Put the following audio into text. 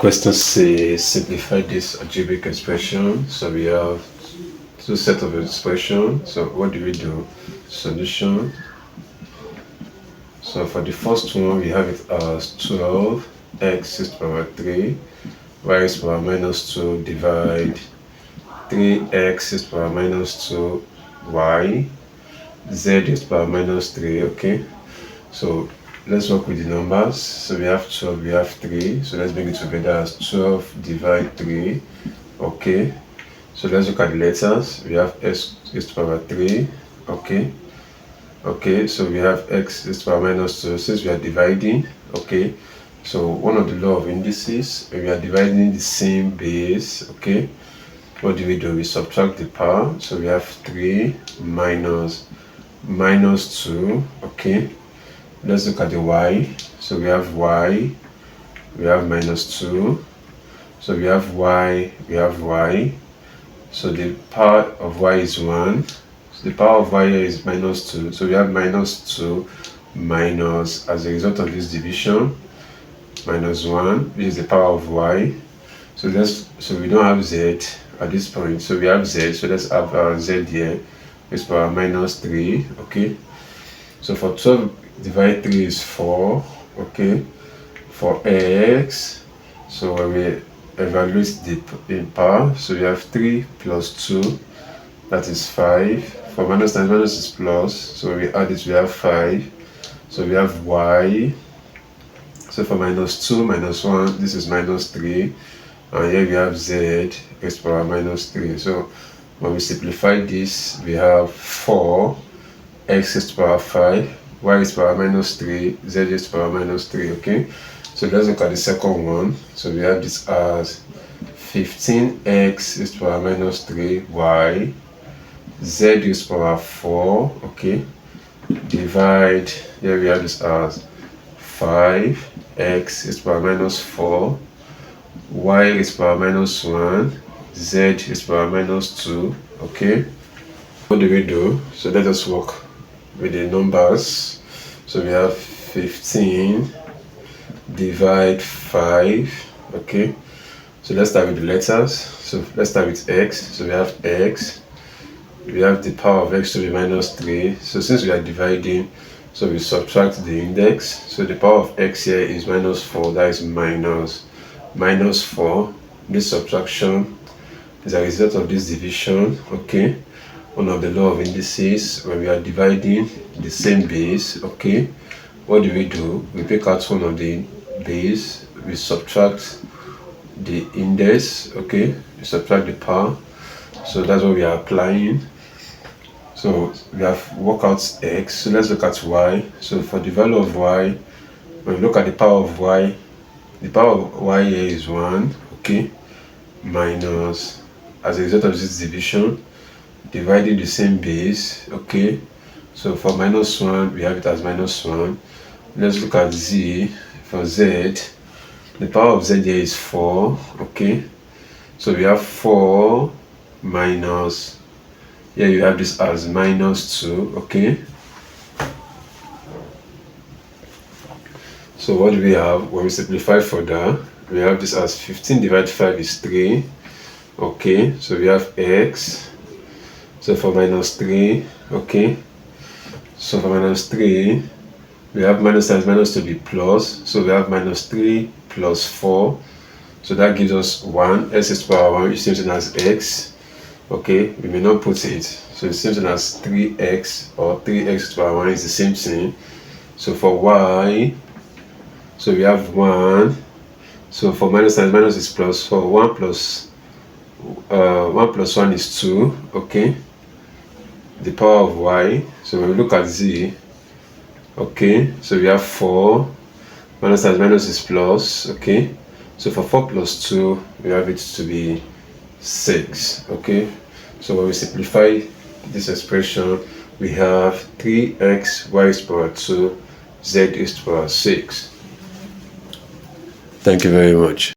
Question C, simplify this algebraic expression. So we have two sets of expressions. So what do we do? Solution. So for the first one, we have it as 12 x is power 3 y is power minus 2 divide 3x is power minus 2 y z is power minus 3. Okay, so let's work with the numbers. So we have 12, we have 3, so let's bring it together as 12 divide 3. Okay, so let's look at the letters. We have x is to power 3. Okay, so we have x is to power minus 2 since we are dividing. Okay, so one of the law of indices, when we are dividing the same base, okay, what do? We subtract the power. So we have 3 minus 2. Okay, let's look at the y. So we have y, we have minus 2. So we have y, we have y. So the power of y is 1. So the power of y is minus 2. So we have minus 2 minus, as a result of this division, minus 1, which is the power of y. So we don't have z at this point. So we have z. So let's have our z here. It's power minus 3. Okay. So for 12 divide 3 is 4. Okay. For x, so when we evaluate the power, so we have 3 plus 2, that is 5. For minus times minus is plus, so when we add it, we have 5. So we have y. So for minus 2 minus 1, this is minus 3. And here we have z is power minus 3. So when we simplify this, we have 4 x is to power 5, y is power minus 3, z is power minus 3. Okay, so let's look at the second one. So we have this as 15x is to power minus 3 y, z is power 4. Okay, divide, here we have this as 5x is power minus 4, y is power minus 1, z is power minus 2. Okay, what do? So let us work with the numbers. So we have 15 divide 5. Okay, so let's start with the letters. So let's start with x. So we have x, we have the power of x to be minus 3. So since we are dividing, so we subtract the index. So the power of x here is minus 4, that is minus 4. This subtraction is a result of this division. Okay, one of the law of indices, when we are dividing the same base. Okay, what do? We pick out one of the base, we subtract the index. Okay, we subtract the power. So that's what we are applying. So we have worked out x. So let's look at y. So for the value of y, when we look at the power of y, the power of y here is 1. Okay, minus, as a result of this division, dividing the same base. Okay, so for minus 1, we have it as minus 1. Let's look at z. For z, the power of z here is 4. Okay, so we have 4 minus, here you have this as minus 2. Okay, so what do we have? When we simplify further, we have this as 15 divided 5 is 3. Okay, so we have x. So for minus 3, okay, so for minus 3, we have minus times minus to be plus. So we have minus 3 plus 4. So that gives us 1. S is to power 1, which is same thing as x. Okay, we may not put it. So it's same thing as 3x, or 3x to power 1 is the same thing. So for y, so we have 1. So for minus times minus is plus. For 1 plus 1 is 2. Okay, the power of y. So when we look at z, okay, so we have 4. Minus times minus is plus. Okay, so for 4 plus 2, we have it to be 6. Okay, so when we simplify this expression, we have 3x y is power 2, z is to power 6. Thank you very much.